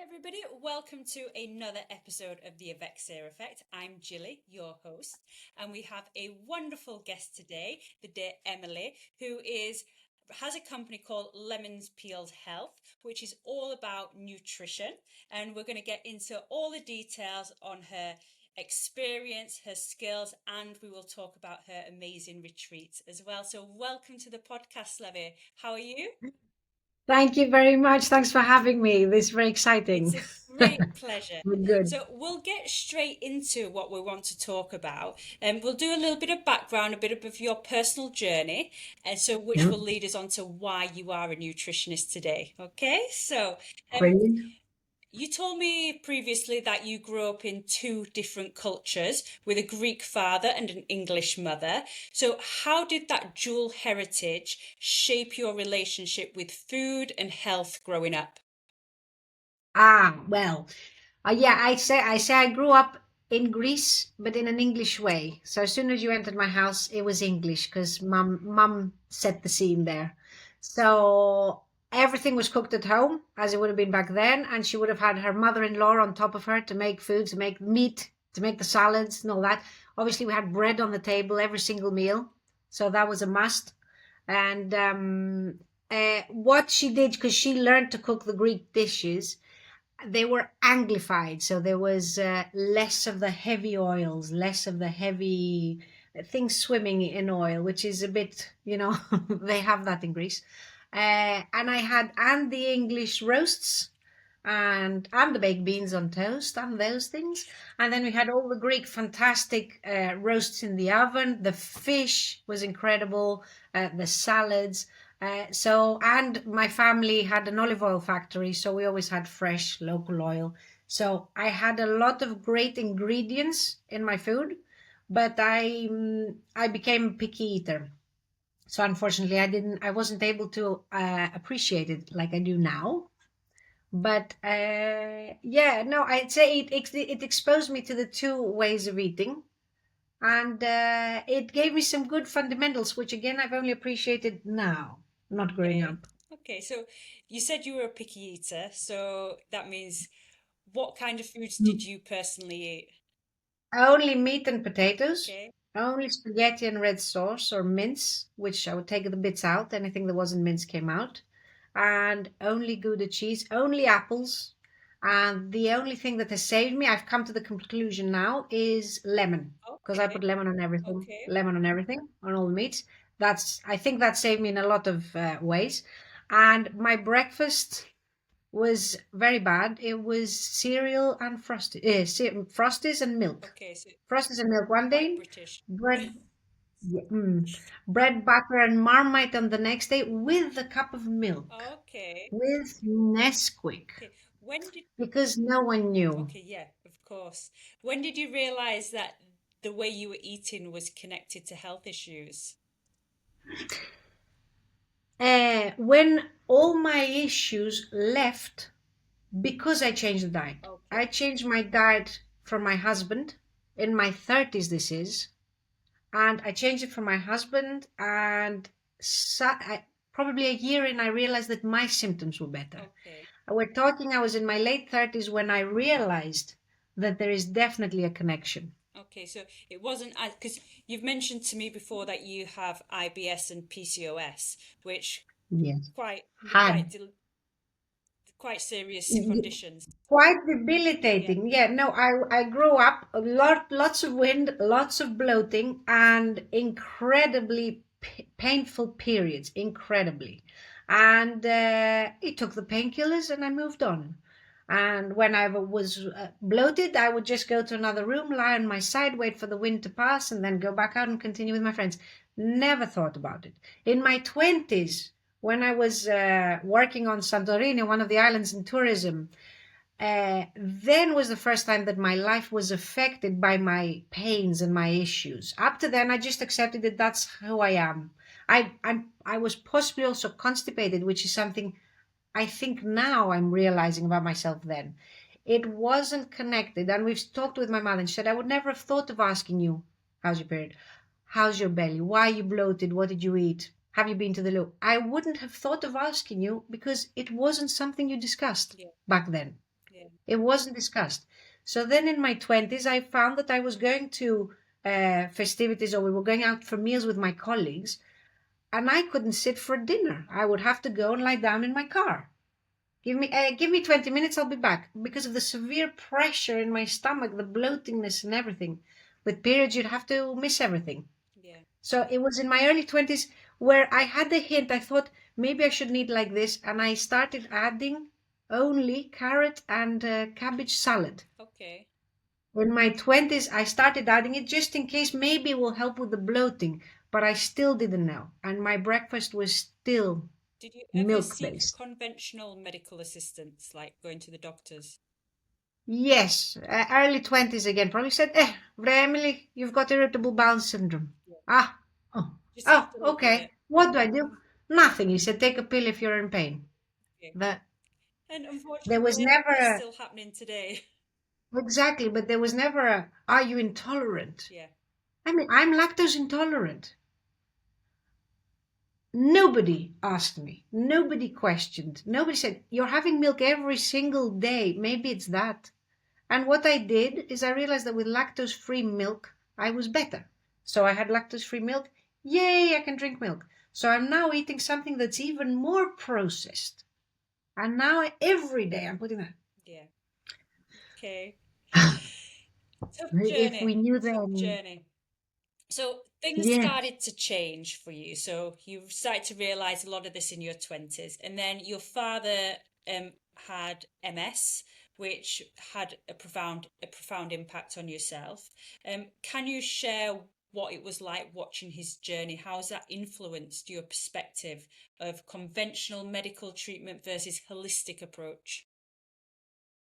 Everybody, welcome to another episode of the Evexia Effect. I'm Gilly, your host, and we have a wonderful guest today, the dear Emily, who has a company called Lemons Peeled Health, which is all about nutrition, and we're going to get into all the details on her experience, her skills, and we will talk about her amazing retreats as well. So welcome to the podcast, Levy. How are you? Thank you very much. Thanks for having me. This is very It's exciting. a great pleasure. Good. So we'll get straight into what we want to talk about, and we'll do a little bit of background, a bit of your personal journey, and so which will Mm, lead us on to why you are a nutritionist today. Okay, so um, Brilliant. you told me previously that you grew up in two different cultures with a Greek father and an English mother. So how did that dual heritage shape your relationship with food and health growing up? Well, yeah, I say I grew up in Greece, but in an English way. So as soon as you entered my house, it was English because mum set the scene there. So everything was cooked at home, as it would have been back then, and she would have had her mother-in-law on top of her to make food, to make meat, to make the salads and all that. Obviously, we had bread on the table every single meal, so that was a must. And what she did, because she learned to cook the Greek dishes, they were anglified, so there was less of the heavy oils, less of the heavy things swimming in oil, which is a bit, they have that in Greece. And I had and the English roasts and the baked beans on toast and those things. And then we had all the Greek fantastic roasts in the oven. The fish was incredible, the salads. And my family had an olive oil factory, so we always had fresh local oil. So I had a lot of great ingredients in my food, but I became a picky eater. So unfortunately, I wasn't able to appreciate it like I do now. But yeah, no, I'd say it exposed me to the two ways of eating, and it gave me some good fundamentals, which again I've only appreciated now, not growing Okay. up. Okay, so you said you were a picky eater, so that means what kind of foods did Mm. you personally eat? Only meat and potatoes, Okay. only spaghetti and red sauce or mince, which I would take the bits out. Anything that wasn't mince came out, and only Gouda cheese, only apples. And the only thing that has saved me, I've come to the conclusion now, is lemon, because I Okay. put lemon on everything, Okay. on all the meats. I think that saved me in a lot of ways. And my breakfast was very bad. It was cereal and frosties and milk. Okay, so Frosties and milk one quite day, British. bread, yeah, bread, butter, and Marmite on the next day with a cup of milk, Okay. with Nesquik, Okay. When did because no one knew. Okay, yeah, of course. When did you realize that the way you were eating was connected to health issues? When all my issues left because I changed the diet. I Okay. changed my diet from my husband in my 30s, this is, and I changed it for my husband, and probably a year in, I realized that my symptoms were better. Okay. We're talking, I was in my late 30s when I realized that there is definitely a connection. Okay, so it wasn't as because you've mentioned to me before that you have IBS and PCOS, which Yes. quite Had quite serious conditions. quite Yeah. debilitating. Yeah, no, I grew up lots of wind, lots of bloating, and incredibly painful periods, incredibly. And it took the painkillers, and I moved on. And when I was bloated, I would just go to another room, lie on my side, wait for the wind to pass, and then go back out and continue with my friends. Never thought about it. In my 20s, when I was working on Santorini, one of the islands in tourism, then was the first time that my life was affected by my pains and my issues. Up to then, I just accepted that that's who I am. I was possibly also constipated, which is something I think now I'm realizing about myself then. It wasn't connected. And we've talked with my mother, and she said, I would never have thought of asking you, how's your period? How's your belly? Why are you bloated? What did you eat? Have you been to the loo? I wouldn't have thought of asking you because it wasn't something you discussed Yeah. back then. It wasn't discussed. So then in my 20s, I found that I was going to festivities, or we were going out for meals with my colleagues, and I couldn't sit for dinner. I would have to go and lie down in my car. Give me 20 minutes, I'll be back. Because of the severe pressure in my stomach, the bloatingness and everything. With periods, you'd have to miss everything. Yeah. So it was in my early 20s where I had the hint. I thought maybe I should eat like this. And I started adding only carrot and cabbage salad. Okay. In my 20s, I started adding it just in case maybe it will help with the bloating. But I still didn't know. And my breakfast was still Did you ever seek milk-based. conventional medical assistance, like going to the doctors? Yes, early 20s again. Probably said, Emily, you've got irritable bowel syndrome. Yeah. Ah, oh, Just have oh, to live with it. okay. What do I do? Nothing. He said, take a pill if you're in pain. Okay. The, And there was unfortunately, never it's a, still happening today. exactly, but there was never a, are you intolerant? Yeah. I mean, I'm lactose intolerant. Nobody asked me. Nobody questioned. Nobody said, you're having milk every single day. Maybe it's that. And what I did is I realized that with lactose-free milk, I was better. So I had lactose-free milk. Yay, I can drink milk. So I'm now eating something that's even more processed. And now every day I'm putting that. Yeah. Okay. Tough If we journey. knew Tough then, journey. So things yeah, started to change for you. So you started to realize a lot of this in your 20s. And then your father had MS, which had a profound impact on yourself. Can you share what it was like watching his journey? How has that influenced your perspective of conventional medical treatment versus holistic approach?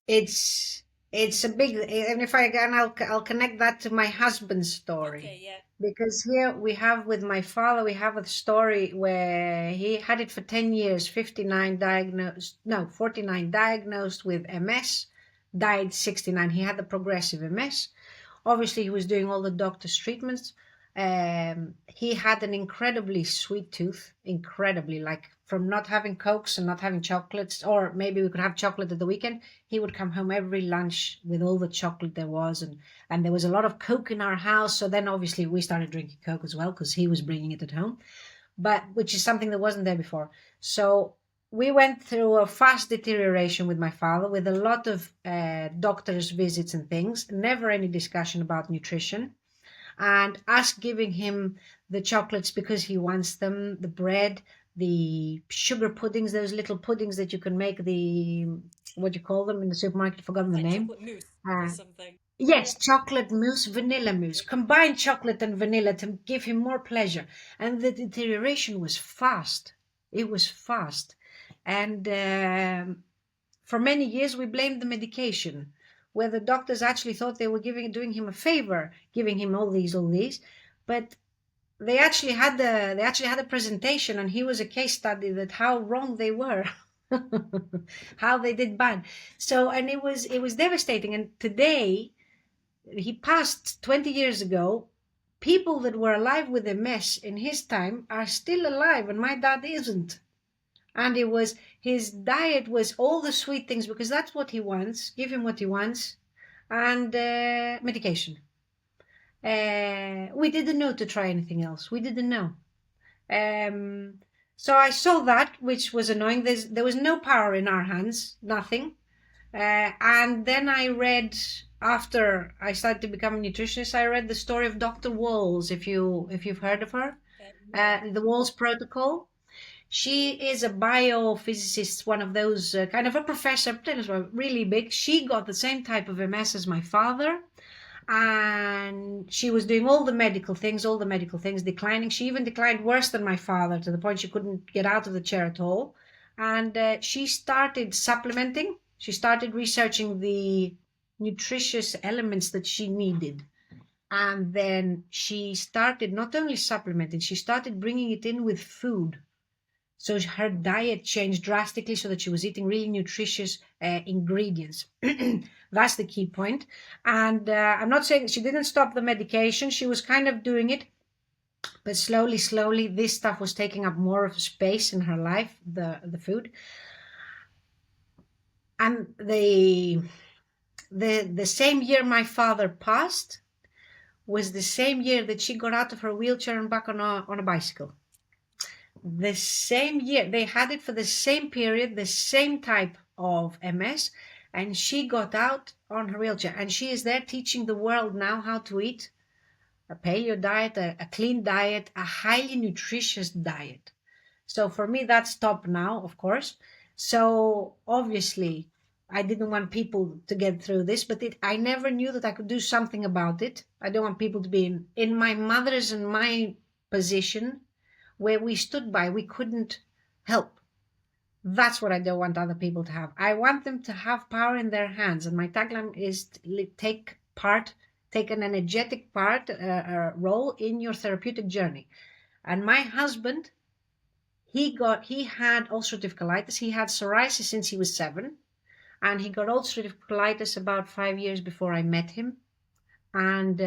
it's it's a big, and if I can, I'll connect that to my husband's story. Okay, yeah. Because here we have with my father, we have a story where he had it for 10 years, 59 diagnosed, no, 49 diagnosed with MS, died 69. He had the progressive MS. Obviously, he was doing all the doctor's treatments. He had an incredibly sweet tooth, incredibly, like from not having Cokes and not having chocolates, or maybe we could have chocolate at the weekend. He would come home every lunch with all the chocolate there was, and there was a lot of Coke in our house. So then obviously we started drinking Coke as well because he was bringing it at home, but which is something that wasn't there before. So we went through a fast deterioration with my father, with a lot of doctor's visits and things, never any discussion about nutrition, and us giving him the chocolates because he wants them, the bread, the sugar puddings, those little puddings that you can make, the, what do you call them in the supermarket? I've forgotten the Like name. chocolate mousse or Uh, something. Yes, chocolate mousse, vanilla mousse. Combine chocolate and vanilla to give him more pleasure. And the deterioration was fast. It was fast. And for many years, we blamed the medication, where the doctors actually thought they were doing him a favor, giving him all these. But they actually had a presentation, and he was a case study that how wrong they were. How they did bad. So, and it was devastating. And today, he passed 20 years ago. People that were alive with MS in his time are still alive, and my dad isn't. And it was, his diet was all the sweet things because that's what he wants. Give him what he wants, and medication. We didn't know to try anything else. We didn't know. Um, so I saw that, which was annoying. There was no power in our hands, nothing. And then I read, after I started to become a nutritionist, I read the story of Dr. Walls. If you've heard of her, No. the Walls Protocol. She is a biophysicist, one of those kind of a professor, really big. She got the same type of MS as my father, and she was doing all the medical things, declining. She even declined worse than my father to the point she couldn't get out of the chair at all. And she started supplementing. She started researching the nutritious elements that she needed. And then she started not only supplementing, she started bringing it in with food. So her diet changed drastically so that she was eating really nutritious ingredients. That's the key point. And I'm not saying she didn't stop the medication. She was kind of doing it, but slowly, this stuff was taking up more of space in her life, the food. And the same year my father passed was the same year that she got out of her wheelchair and back on a bicycle. The same year, they had it for the same period, the same type of MS, and she got out on her wheelchair, and she is there teaching the world now how to eat a paleo diet, a clean diet, a highly nutritious diet. So for me, that's top now, of course. So obviously, I didn't want people to get through this, but I never knew that I could do something about it. I don't want people to be in my mother's and my position where we stood by, we couldn't help. That's what I don't want other people to have. I want them to have power in their hands. And my tagline is take an energetic part, role in your therapeutic journey. And my husband, he had ulcerative colitis. He had psoriasis since he was 7. And he got ulcerative colitis about 5 years before I met him. And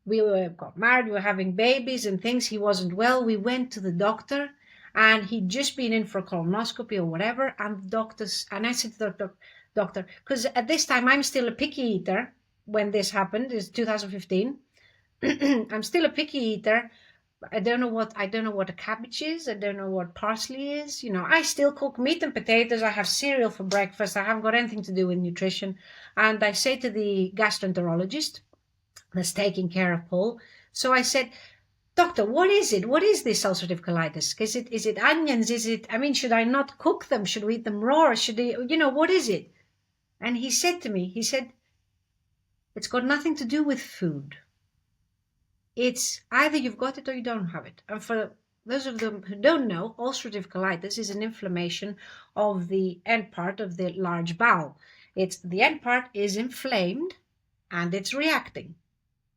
we got married, we were having babies and things. He wasn't well. We went to the doctor, and he'd just been in for a colonoscopy or whatever. And I said to the doctor, because at this time I'm still a picky eater. When this happened, it's 2015. I'm still a picky eater. I don't know what a cabbage is. I don't know what parsley is. I still cook meat and potatoes. I have cereal for breakfast. I haven't got anything to do with nutrition. And I say to the gastroenterologist that's taking care of Paul. So I said, Doctor, what is it? What is this ulcerative colitis? Is it onions? Should I not cook them? Should we eat them raw? What is it? And he said to me, it's got nothing to do with food. It's either you've got it or you don't have it. And for those of them who don't know, ulcerative colitis is an inflammation of the end part of the large bowel. The end part is inflamed and it's reacting.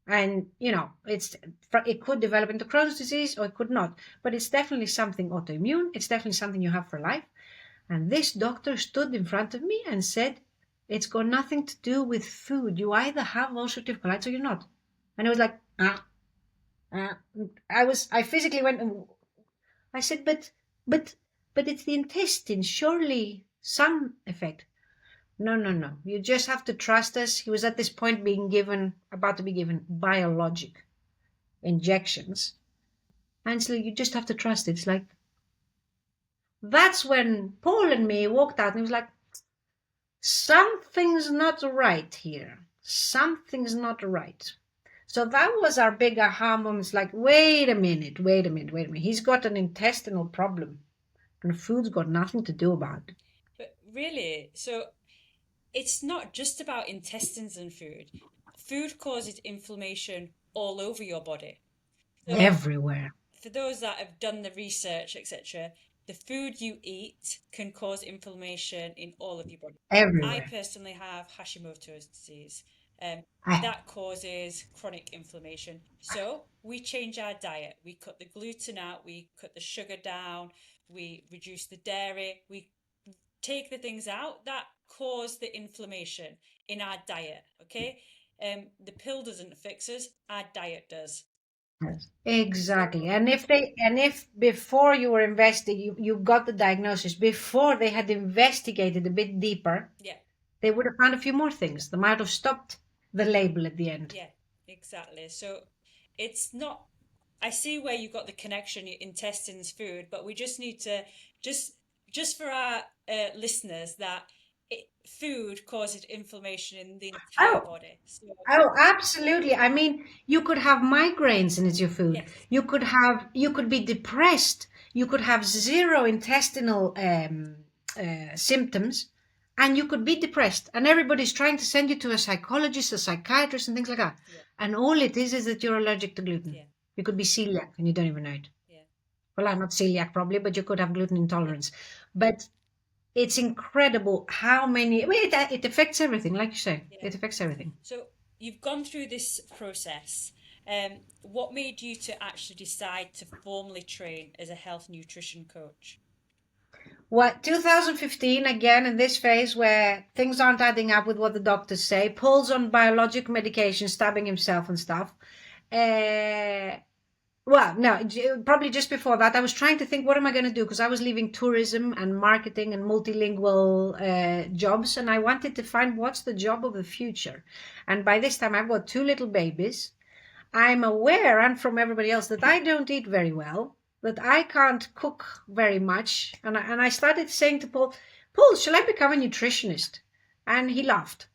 And, it could develop into Crohn's disease or it could not. But it's definitely something autoimmune. It's definitely something you have for life. And this doctor stood in front of me and said, it's got nothing to do with food. You either have ulcerative colitis or you're not. And I was like, I physically went, I said, but it's the intestine. Surely some effect. No. You just have to trust us. He was at this point about to be given biologic injections. And so you just have to trust it. It's like, that's when Paul and me walked out and he was like, something's not right here. Something's not right. So that was our big aha moment. It's like, wait a minute. He's got an intestinal problem and food's got nothing to do about it. But really, so it's not just about intestines and food. Food causes inflammation all over your body. So everywhere. For those that have done the research, etc., the food you eat can cause inflammation in all of your body. Everywhere. I personally have Hashimoto's disease. That causes chronic inflammation. So we change our diet. We cut the gluten out. We cut the sugar down. We reduce the dairy. We take the things out that cause the inflammation in our diet. Okay, the pill doesn't fix us. Our diet does. Yes, exactly. And if before you were you got the diagnosis, before they had investigated a bit deeper, they would have found a few more things. They might have stopped the label at the end. Yeah, exactly. So it's not, I see where you got the connection, your intestines, food, but we just need to just for our listeners that food causes inflammation in the entire body. So, absolutely. You could have migraines and it's your food. Yes. You could be depressed. You could have zero intestinal symptoms and you could be depressed. And everybody's trying to send you to a psychologist, a psychiatrist and things like that. Yeah. And all it is that you're allergic to gluten. Yeah. You could be celiac and you don't even know it. Yeah. Well, I'm not celiac probably, but you could have gluten intolerance. Yeah. But it's incredible how many, it affects everything, like you say. Yeah. It affects everything. So you've gone through this process. What made you to actually decide to formally train as a health nutrition coach? 2015, again, in this phase where things aren't adding up with what the doctors say, Paul's on biologic medication, stabbing himself and stuff. Well, no, probably just before that, I was trying to think, what am I going to do? Because I was leaving tourism and marketing and multilingual jobs, and I wanted to find what's the job of the future. And by this time, I've got two little babies. I'm aware, and from everybody else, that I don't eat very well, that I can't cook very much. And I started saying to Paul, Paul, shall I become a nutritionist? And he laughed.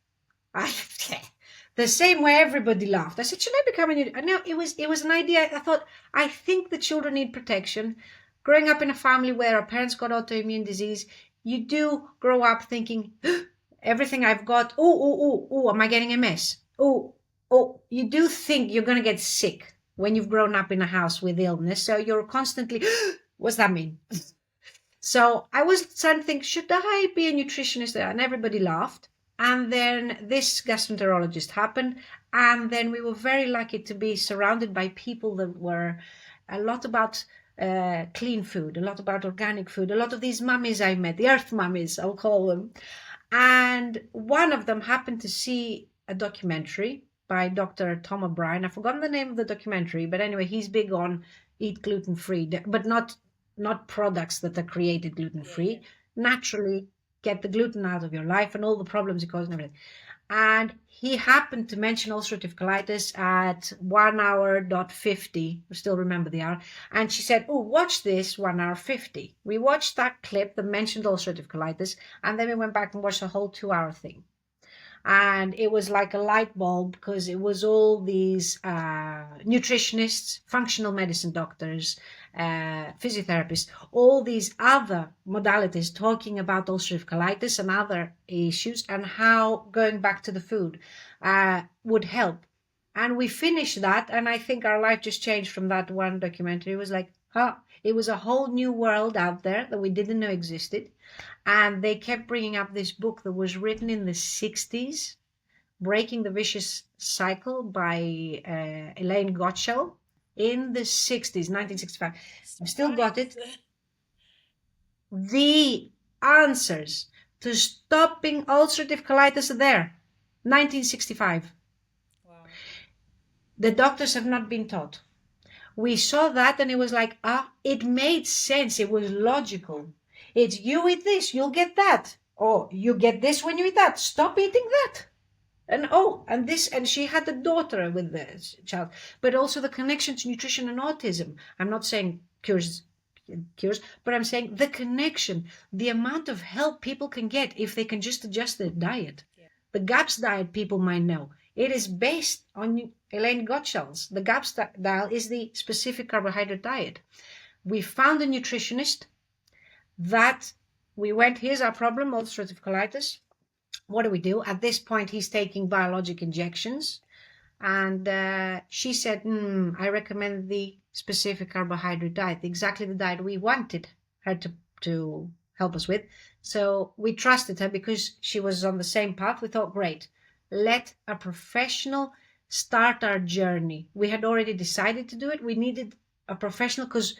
The same way everybody laughed. I said, should I become a new? No, it was an idea. I thought, I think the children need protection. Growing up in a family where our parents got autoimmune disease, you do grow up thinking, everything I've got, am I getting MS? You do think you're going to get sick when you've grown up in a house with illness. So you're constantly, what's that mean? So I was trying to think, should I be a nutritionist? And everybody laughed. And then this gastroenterologist happened. And then we were very lucky to be surrounded by people that were a lot about clean food, a lot about organic food, a lot of these mummies I met, the earth mummies, I'll call them. And one of them happened to see a documentary by Dr. Tom O'Brien. I've forgotten the name of the documentary, but anyway, he's big on eat gluten-free, but not products that are created gluten-free. Naturally, get the gluten out of your life and all the problems it causes and everything. And he happened to mention ulcerative colitis at 1 hour dot 50. I still remember the hour. And she said, oh, watch this 1 hour 50. We watched that clip that mentioned ulcerative colitis. And then we went back and watched the whole 2 hour thing. And it was like a light bulb, because it was all these nutritionists, functional medicine doctors, physiotherapists, all these other modalities talking about ulcerative colitis and other issues, and how going back to the food would help. And we finished that, and I think our life just changed from that one documentary. It was like, it was a whole new world out there that we didn't know existed. And they kept bringing up this book that was written in the 60s, Breaking the Vicious Cycle by Elaine Gottschall, in the 60s, 1965. I've still got it. The answers to stopping ulcerative colitis are there, 1965. Wow. The doctors have not been taught. We saw that and it was like, it made sense. It was logical. It's you eat this, you'll get that. Oh, you get this when you eat that. Stop eating that. And this, and she had a daughter with the child, but also the connection to nutrition and autism. I'm not saying cures, but I'm saying the connection, the amount of help people can get if they can just adjust their diet. Yeah. The GAPS diet, people might know. It is based on Elaine Gottschall's. The GAPS diet is the specific carbohydrate diet. We found a nutritionist that we went, here's our problem, ulcerative colitis. What do we do? At this point, he's taking biologic injections. And she said, I recommend the specific carbohydrate diet, exactly the diet we wanted her to help us with. So we trusted her because she was on the same path. We thought, great, let a professional start our journey. We had already decided to do it. We needed a professional because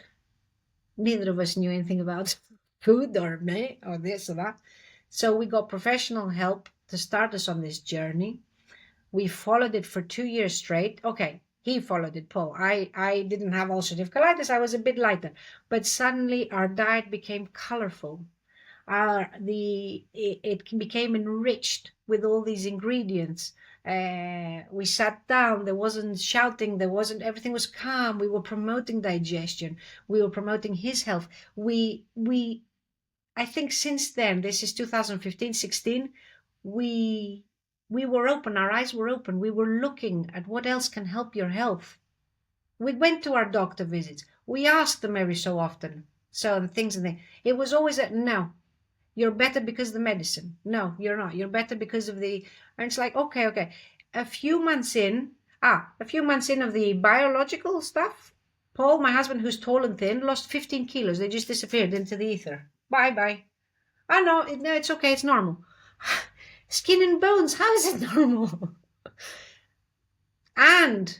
neither of us knew anything about food or me or this or that. So we got professional help to start us on this journey. We followed it for 2 years straight. Okay, he followed it, Paul. I didn't have ulcerative colitis. I was a bit lighter. But suddenly our diet became colorful. It became enriched with all these ingredients. We sat down, there wasn't shouting, everything was calm. We were promoting digestion. We were promoting his health. I think since then, this is 2015, 16, we were open, our eyes were open. We were looking at what else can help your health. We went to our doctor visits. We asked them every so often. It was always no, you're better because of the medicine. No, you're not. You're better because of and it's like, okay. A few months in of the biological stuff, Paul, my husband, who's tall and thin, lost 15 kilos. They just disappeared into the ether. Bye. No, it's okay. It's normal. Skin and bones. How is it normal? And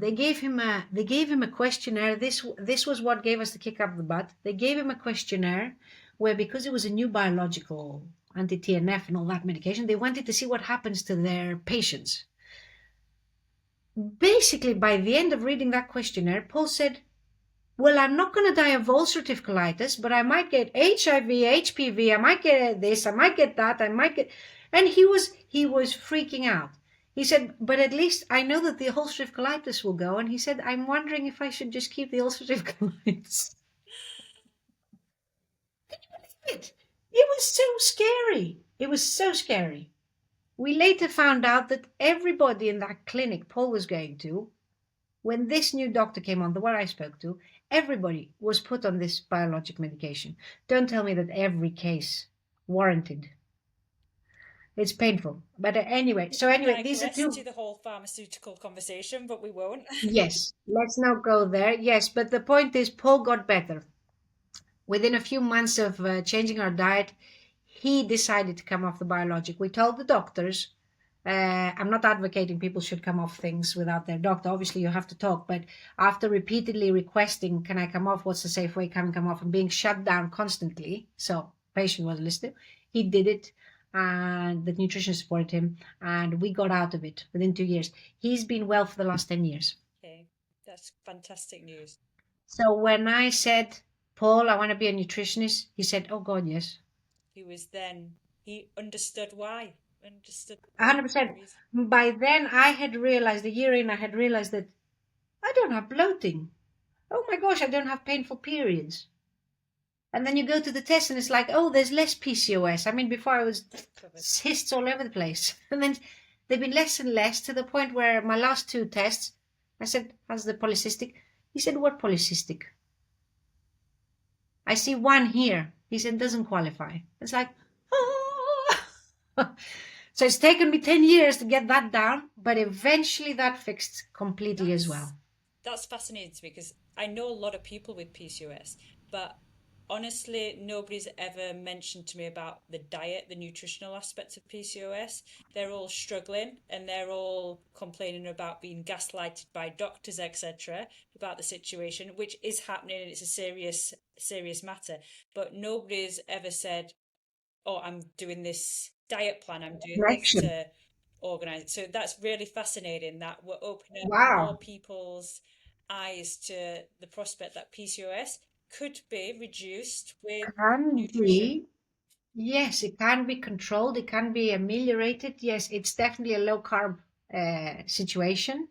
they gave him a questionnaire. This was what gave us the kick up the butt. They gave him a questionnaire where, because it was a new biological anti-TNF and all that medication, they wanted to see what happens to their patients. basically, by the end of reading that questionnaire, Paul said, well, I'm not going to die of ulcerative colitis, but I might get HIV, HPV, I might get this, I might get that, I might get... And he was freaking out. He said, but at least I know that the ulcerative colitis will go. And he said, I'm wondering if I should just keep the ulcerative colitis. It was so scary. It was so scary. We later found out that everybody in that clinic Paul was going to, when this new doctor came on, the one I spoke to, everybody was put on this biologic medication. Don't tell me that every case warranted. It's painful. But anyway, these are two. To the whole pharmaceutical conversation, but we won't. Yes, let's not go there. Yes, but the point is, Paul got better. Within a few months of changing our diet, he decided to come off the biologic. We told the doctors, I'm not advocating people should come off things without their doctor. Obviously, you have to talk. But after repeatedly requesting, can I come off? What's the safe way? Can I come off? And being shut down constantly. So patient was listed. He did it. And the nutrition supported him. And we got out of it within 2 years. He's been well for the last 10 years. Okay, that's fantastic news. So when I said, Paul, I want to be a nutritionist, he said, oh, God, yes. He understood why. Understood 100%. By then, I had realized, a year in, I had realized that I don't have bloating. Oh my gosh, I don't have painful periods. And then you go to the test and it's like, oh, there's less PCOS. I mean, before I was cysts all over the place. And then they've been less and less to the point where my last 2 tests, I said, how's the polycystic? He said, what polycystic? I see 1 here. He said, doesn't qualify. It's like, oh. So it's taken me 10 years to get that down, but eventually that fixed completely as well. That's fascinating to me because I know a lot of people with PCOS, but honestly, nobody's ever mentioned to me about the diet, the nutritional aspects of PCOS. They're all struggling and they're all complaining about being gaslighted by doctors, etc., about the situation, which is happening and it's a serious matter. But nobody's ever said, oh, I'm doing this diet plan, I'm doing this to organize it. So that's really fascinating that we're opening up more people's eyes to the prospect that PCOS could be reduced with nutrition. Yes, it can be controlled, it can be ameliorated. Yes, it's definitely a low carb situation.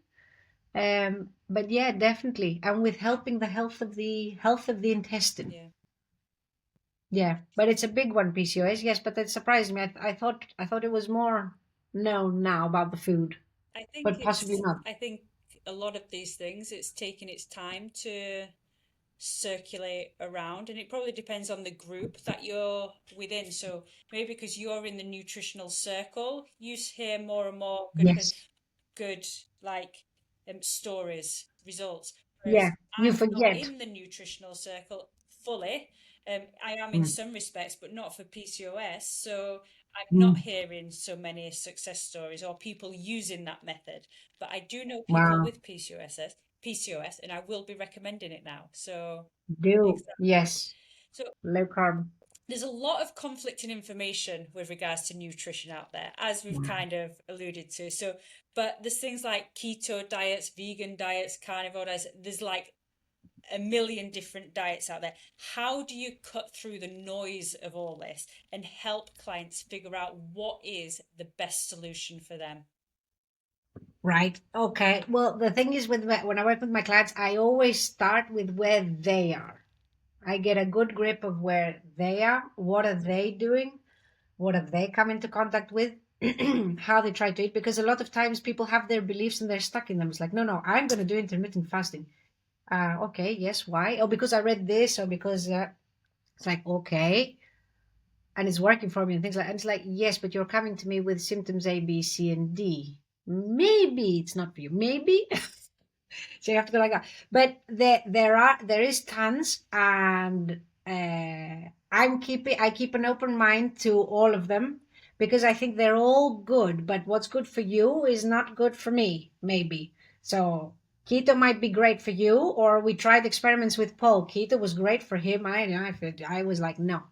But yeah, definitely. And with helping the health of the intestine. Yeah. Yeah, but it's a big one, PCOS. Yes, but that surprised me. I thought it was more known now about the food, but possibly not. I think a lot of these things, it's taking its time to circulate around, and it probably depends on the group that you're within. So maybe because you're in the nutritional circle, you hear more and more good stories, results. Yeah, you forget. I'm not in the nutritional circle fully. I am in some respects, but not for PCOS. So I'm not hearing so many success stories or people using that method. But I do know people with PCOS, and I will be recommending it now. So yes. So low carb. There's a lot of conflicting information with regards to nutrition out there, as we've kind of alluded to. So, but there's things like keto diets, vegan diets, carnivore diets. There's like a million different diets out there. How do you cut through the noise of all this and help clients figure out what is the best solution for them? Right. Okay. Well, the thing is, when I work with my clients, I always start with where they are. I get a good grip of where they are. What are they doing? What have they come into contact with? How they try to eat? Because a lot of times people have their beliefs and they're stuck in them. It's like, no, I'm going to do intermittent fasting. Okay, yes, why? Oh, because I read this, or because it's like, okay, and it's working for me and things like. And it's like, yes, but you're coming to me with symptoms A, B, C, and D. Maybe it's not for you. Maybe. So you have to go like that. But there is tons, and I keep an open mind to all of them because I think they're all good. But what's good for you is not good for me, maybe. So keto might be great for you, or we tried experiments with Paul. Keto was great for him. I was like, no,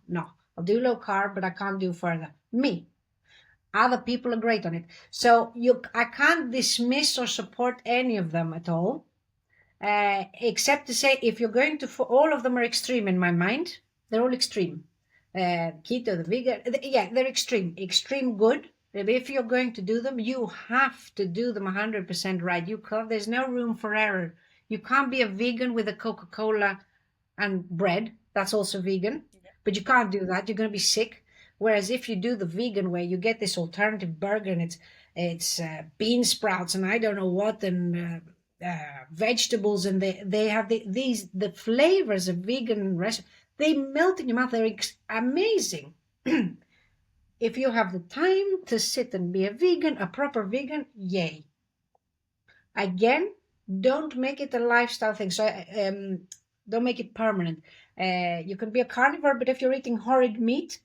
I'll do low carb, but I can't do further. Me. Other people are great on it. So I can't dismiss or support any of them at all, except to say if you're going to, for all of them are extreme in my mind. They're all extreme. Keto, the vegan, yeah, they're extreme good. And if you're going to do them, you have to do them 100% right. There's no room for error. You can't be a vegan with a Coca-Cola and bread. That's also vegan, Yeah. but you can't do that. You're going to be sick. Whereas if you do the vegan way, you get this alternative burger, and it's bean sprouts and I don't know what, and vegetables, and they have the flavors of vegan restaurants. They melt in your mouth. They're amazing. If you have the time to sit and be a vegan, a proper vegan, yay. Again, don't make it a lifestyle thing. So don't make it permanent. You can be a carnivore, but if you're eating horrid meat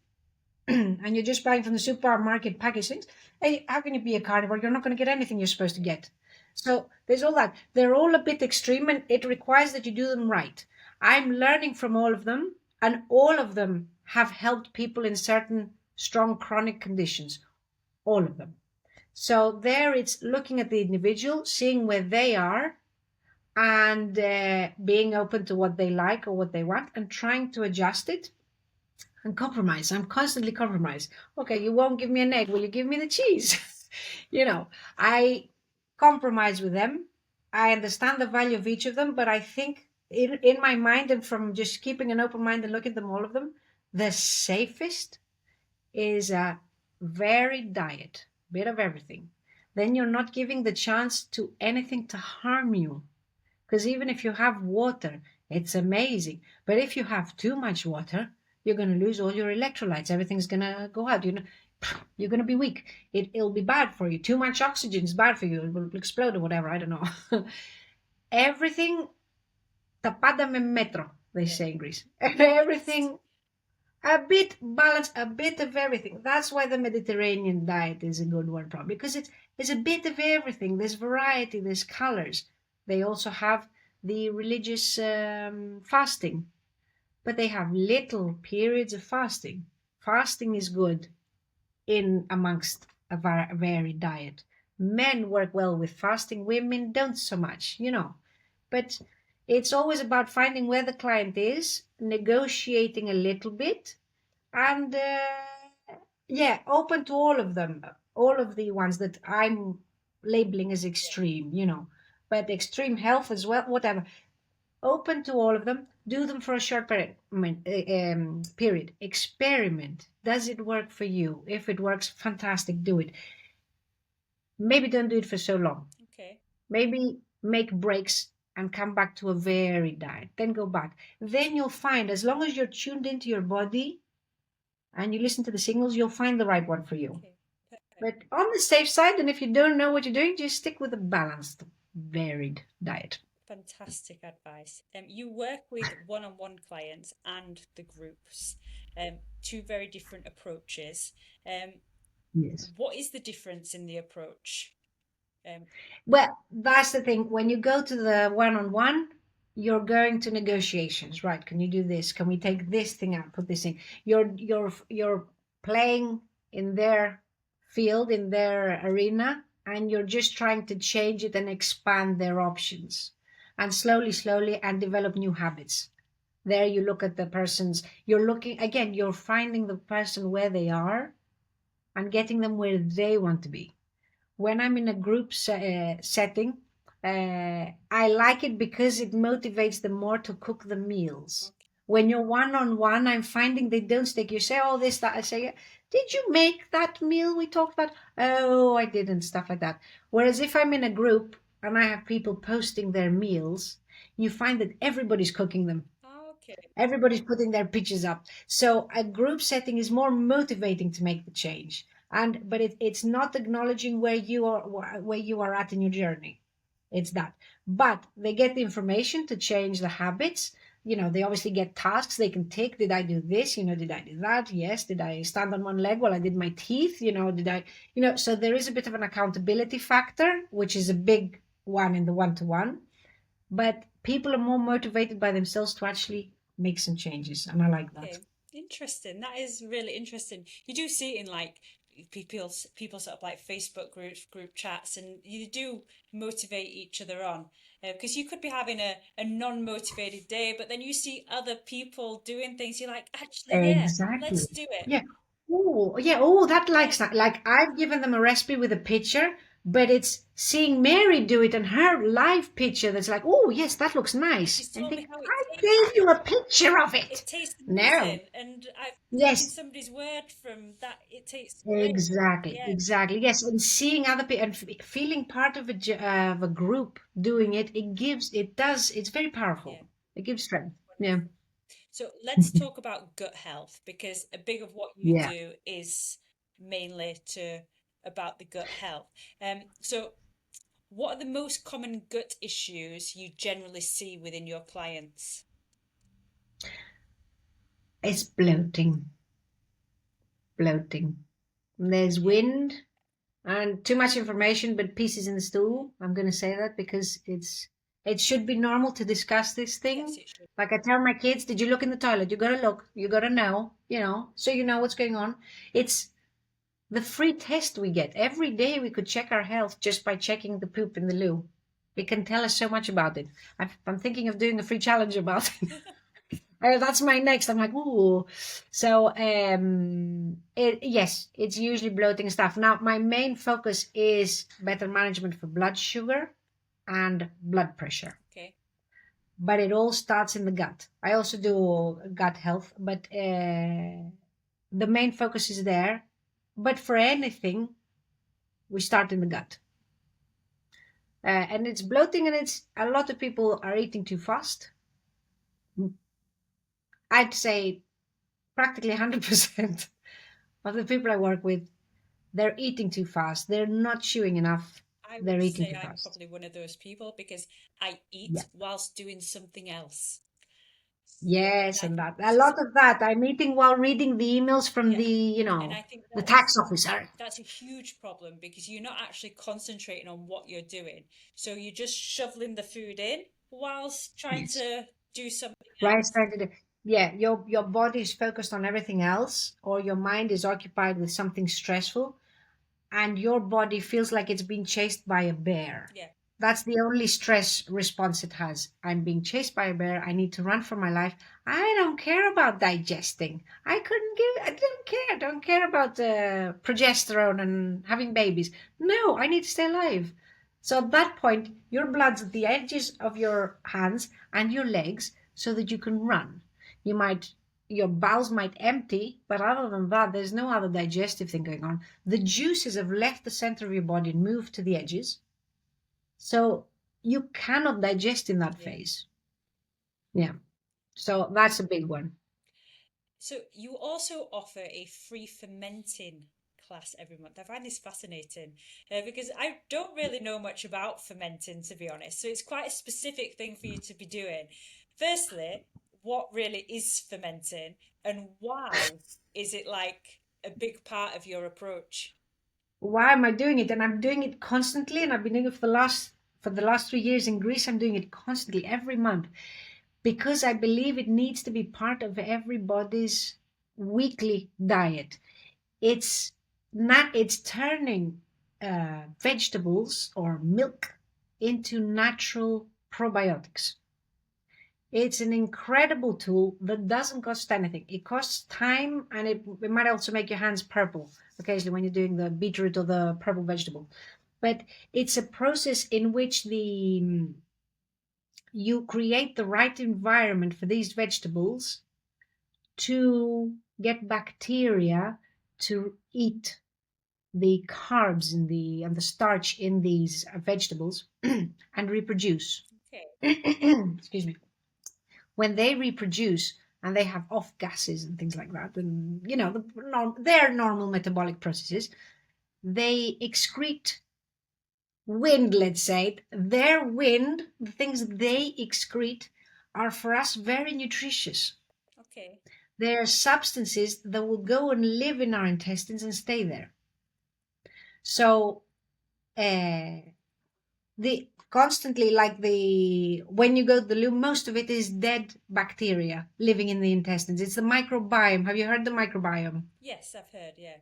and you're just buying from the supermarket packaged things, hey, how can you be a carnivore? You're not going to get anything you're supposed to get. So there's all that. They're all a bit extreme, and it requires that you do them right. I'm learning from all of them, and all of them have helped people in certain strong chronic conditions. All of them. So there it's looking at the individual, seeing where they are, and being open to what they like or what they want, and trying to adjust it and compromise. I'm constantly compromise. Okay, you won't give me an egg. Will you give me the cheese? I compromise with them. I understand the value of each of them, but I think in my mind, and from just keeping an open mind and looking at them, all of them, the safest is a varied diet, bit of everything. Then you're not giving the chance to anything to harm you. Because even if you have water, it's amazing. But if you have too much water, you're going to lose all your electrolytes. Everything's going to go out. You're going to be weak. It'll be bad for you. Too much oxygen is bad for you. It will explode or whatever. I don't know. Everything tapada me metro, they say in Greece. Everything a bit balance, a bit of everything. That's why the Mediterranean diet is a good one, probably, because it's a bit of everything. There's variety, there's colors. They also have the religious fasting, but they have little periods of fasting. Fasting is good in amongst a varied diet. Men work well with fasting, women don't so much, But it's always about finding where the client is, negotiating a little bit, and yeah, open to all of them, all of the ones that I'm labeling as extreme, but extreme health as well, whatever. Open to all of them. Do them for a short period. Experiment. Does it work for you? If it works, fantastic. Do it. Maybe don't do it for so long. Okay. Maybe make breaks and come back to a varied diet. Then go back. Then you'll find, as long as you're tuned into your body and you listen to the signals, you'll find the right one for you. Okay. But on the safe side, and if you don't know what you're doing, just stick with a balanced, varied diet. Fantastic advice. You work with one-on-one clients and the groups, two very different approaches. Yes. What is the difference in the approach? Well, that's the thing. When you go to the one-on-one, you're going to negotiations, right? Can you do this? Can we take this thing out, put this in? You're playing in their field, in their arena, and you're just trying to change it and expand their options, and slowly, and develop new habits. There you look at the person's, you're looking, again, you're finding the person where they are and getting them where they want to be. When I'm in a group setting, I like it because it motivates them more to cook the meals. Okay. When you're one-on-one, I'm finding they don't stick. You say, oh, this, that. I say, did you make that meal we talked about? Oh, I didn't, stuff like that. Whereas if I'm in a group and I have people posting their meals, you find that everybody's cooking them. Okay. Everybody's putting their pictures up. So a group setting is more motivating to make the change. But it's not acknowledging where you are at in your journey. It's that. But they get the information to change the habits. They obviously get tasks they can take. Did I do this? Did I do that? Yes. Did I stand on one leg while I did my teeth? Did I, so there is a bit of an accountability factor, which is a big one in the one-to-one. But people are more motivated by themselves to actually make some changes. And I like that. Okay. Interesting. That is really interesting. You do see it in people sort of like Facebook group chats, and you do motivate each other on. Because you could be having a non-motivated day, but then you see other people doing things. You're like, actually, yeah, Exactly. let's do it. Yeah. Oh, yeah. Oh, that Yeah. likes that. Like I've given them a recipe with a picture, but it's seeing Mary do it and her live picture that's like, oh, yes, that looks And nice. she's And told me think, how it I tastes. gave you a picture of it. It tastes No. amazing, and I've taken Yes. somebody's word from that. It tastes great. Exactly. Yeah, Exactly. Yes. And seeing other people and feeling part of of a group doing it, it's very yeah, powerful. It gives strength. Yeah. wonderful. So let's talk about gut health, because a big of what you Yeah. do is mainly to about the gut health. So what are the most common gut issues you generally see within your clients? It's bloating. Bloating. There's Yeah, wind and too much information, but pieces in the stool. I'm going to say that because it should be normal to discuss this yes, thing. it should. Like I tell my kids, did you look in the toilet? You gotta look. You gotta know. So you know what's going on. It's the free test we get every day. We could check our health just by checking the poop in the loo. It can tell us so much about it. I'm thinking of doing a free challenge about it. That's my next. I'm like, ooh. So, yes, it's usually bloating stuff. Now, my main focus is better management for blood sugar and blood pressure, Okay. but it all starts in the gut. I also do gut health, but the main focus is there. But for anything, we start in the gut. And it's bloating, and it's a lot of people are eating too fast. I'd say practically 100% of the people I work with, they're eating too fast. They're not chewing enough. I They're would eating say too I'm fast. probably one of those people because I Yeah. eat whilst doing something else. So, and Yes, I and think that a this is, lot of that. I'm eating while reading the emails from yeah, the and I think the tax officer. that's a huge problem because you're not actually concentrating on what you're doing. So you're just shoveling the food in whilst trying Yes. to do something Right, else. started. Yeah, your body is focused on everything else, or your mind is occupied with something stressful, and your body feels like it's being chased by a bear. Yeah, That's the only stress response it has. I'm being chased by a bear. I need to run for my life. I don't care about digesting. I don't care about progesterone and having babies. No, I need to stay alive. So at that point, your blood's at the edges of your hands and your legs so that you can run. You might your bowels might empty, but other than that, there's no other digestive thing going on. The juices have left the center of your body and moved to the edges. So you cannot digest in that yeah. phase. Yeah. So that's a big one. So you also offer a free fermenting class every month. I find this fascinating because I don't really know much about fermenting, to be honest. So it's quite a specific thing for you to be doing. Firstly, what really is fermenting, and why is it like a big part of your approach? Why am I doing it? And I'm doing it constantly, and I've been doing it for the last 3 years in Greece. I'm doing it constantly every month because I believe it needs to be part of everybody's weekly diet. It's turning vegetables or milk into natural probiotics. It's an incredible tool that doesn't cost anything. It costs time, and it might also make your hands purple occasionally when you're doing the beetroot or the purple vegetable. But it's a process in which the you create the right environment for these vegetables to get bacteria to eat the carbs in the starch in these vegetables and reproduce. Okay, Excuse me. When they reproduce and they have off gases and things like that, and their normal metabolic processes, they excrete wind. Let's say their wind, the things they excrete, are for us very nutritious. okay. They are substances that will go and live in our intestines and stay there. So uh, the constantly, like the when you go to the loo, most of it is dead bacteria living in the intestines. It's the microbiome. Have you heard the microbiome? Yes, I've heard, yeah.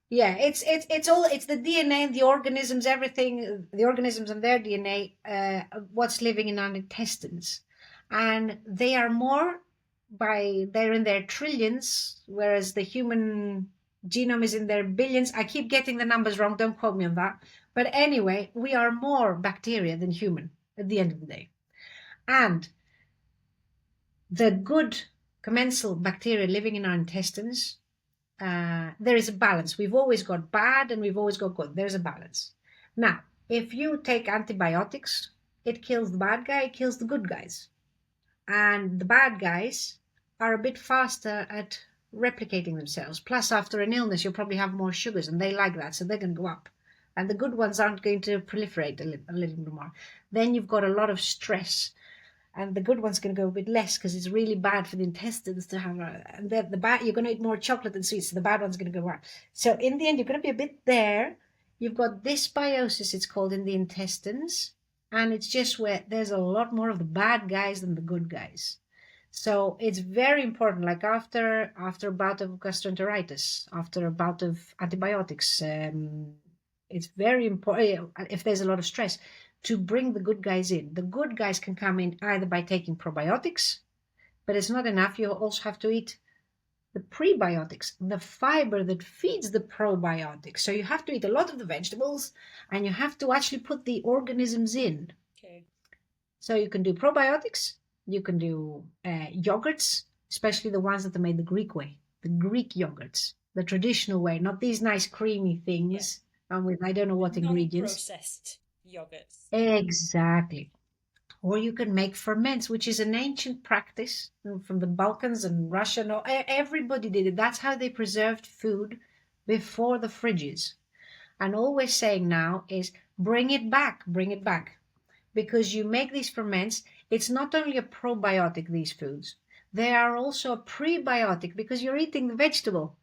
Yeah, it's the DNA, the organisms, everything, the organisms and their DNA, what's living in our intestines, and they are more they're in their trillions, whereas the human genome is in their billions. I keep getting the numbers wrong. Don't quote me on that. But anyway, we are more bacteria than human at the end of the day, and the good commensal bacteria living in our intestines, there is a balance. We've always got bad and we've always got good. There's a balance. Now, if you take antibiotics, it kills the bad guy, it kills the good guys. And the bad guys are a bit faster at replicating themselves. Plus, after an illness, you'll probably have more sugars, and they like that, so they're going to go up. And the good ones aren't going to proliferate a little bit more. Then you've got a lot of stress, and the good one's going to go a bit less because it's really bad for the intestines to have and the bad, you're going to eat more chocolate than sweets, so the bad one's going to go up. So in the end, you're going to be a bit there. You've got dysbiosis, it's called, in the intestines, and it's just where there's a lot more of the bad guys than the good guys. So it's very important, like after a bout of gastroenteritis, after a bout of antibiotics, it's very important, if there's a lot of stress, to bring the good guys in. The good guys can come in either by taking probiotics, but it's not enough. You also have to eat the prebiotics, the fiber that feeds the probiotics. So you have to eat a lot of the vegetables, and you have to actually put the organisms in. Okay. So you can do probiotics, you can do yogurts, especially the ones that are made the Greek way, the Greek yogurts, the traditional way, not these nice creamy things, and with I don't know what ingredients. Non-processed yogurts. Exactly. Or you can make ferments, which is an ancient practice from the Balkans and Russia. No, everybody did it. That's how they preserved food before the fridges. And all we're saying now is bring it back, bring it back. Because you make these ferments, it's not only a probiotic, these foods, they are also a prebiotic because you're eating the vegetable.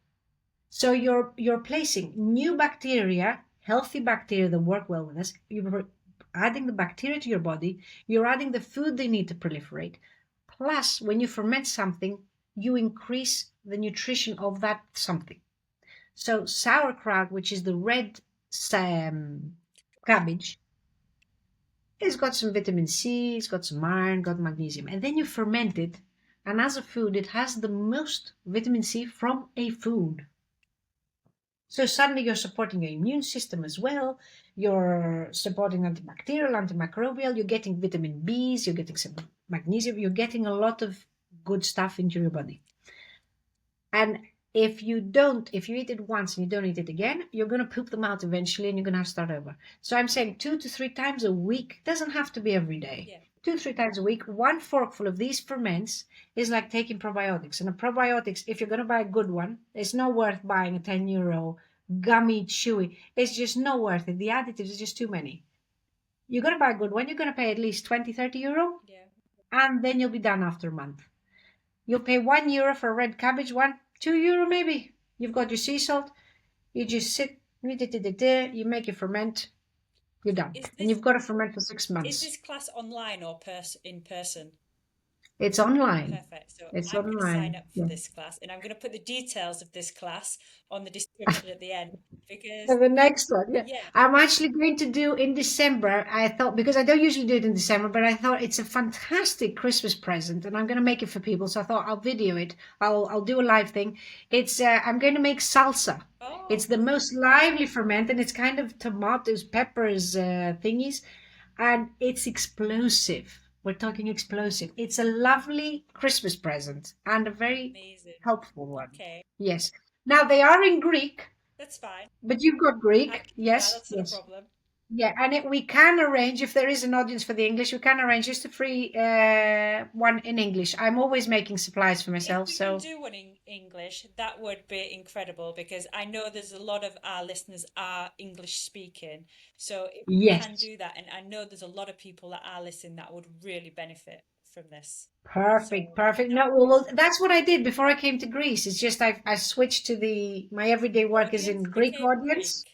So you're placing new bacteria, healthy bacteria that work well with us. You're adding the bacteria to your body. You're adding the food they need to proliferate. Plus, when you ferment something, you increase the nutrition of that something. So sauerkraut, which is the red cabbage, it's got some vitamin C, it's got some iron, got magnesium. And then you ferment it, and as a food, it has the most vitamin C from a food. So suddenly you're supporting your immune system as well. You're supporting antibacterial, antimicrobial. You're getting vitamin Bs. You're getting some magnesium. You're getting a lot of good stuff into your body. And if you eat it once and you don't eat it again, you're going to poop them out eventually, and you're going to have to start over. So I'm saying 2 to 3 times a week. Doesn't have to be every day. Yeah. 2 to 3 times a week, 1 forkful of these ferments is like taking probiotics. And a probiotics, if you're going to buy a good one, it's not worth buying a €10 gummy chewy. It's just not worth it. The additives is just too many. You're going to buy a good one, you're going to pay at least 20, €30. Yeah. And then you'll be done after a month. You'll pay €1 for a red cabbage one, €2 maybe. You've got your sea salt. You just sit, you make your ferment. You're done. And you've got to ferment for 6 months. Is this class online or in person? It's online. Perfect. So It's I'm going to sign online. up for Yeah. this class, and I'm going to put the details of this class on the description at the end because And the next one, yeah. yeah, I'm actually going to do in December. I thought, because I don't usually do it in December, but I thought it's a fantastic Christmas present, and I'm going to make it for people. So I thought I'll video it. I'll do a live thing. It's I'm going to make salsa. oh, It's the most lively ferment, and it's kind of tomatoes, peppers, thingies, and it's explosive. We're talking explosive. It's a lovely Christmas present and a very amazing. helpful one. Okay, Yes. Now they are in Greek, that's fine. but you've got Greek. Yeah, Yes. that's not Yes. a problem. Yeah, and we can arrange, if there is an audience for the English, we can arrange just a free one in English. I'm always making supplies for myself, If you so can do one in English, that would be incredible because I know there's a lot of our listeners are English speaking. So if you can yes. do that, and I know there's a lot of people that are listening that would really benefit from this. Perfect, So perfect. No, well, that's what I did before I came to Greece. It's just I switched to my everyday work is in audience Greek became audience. Greek.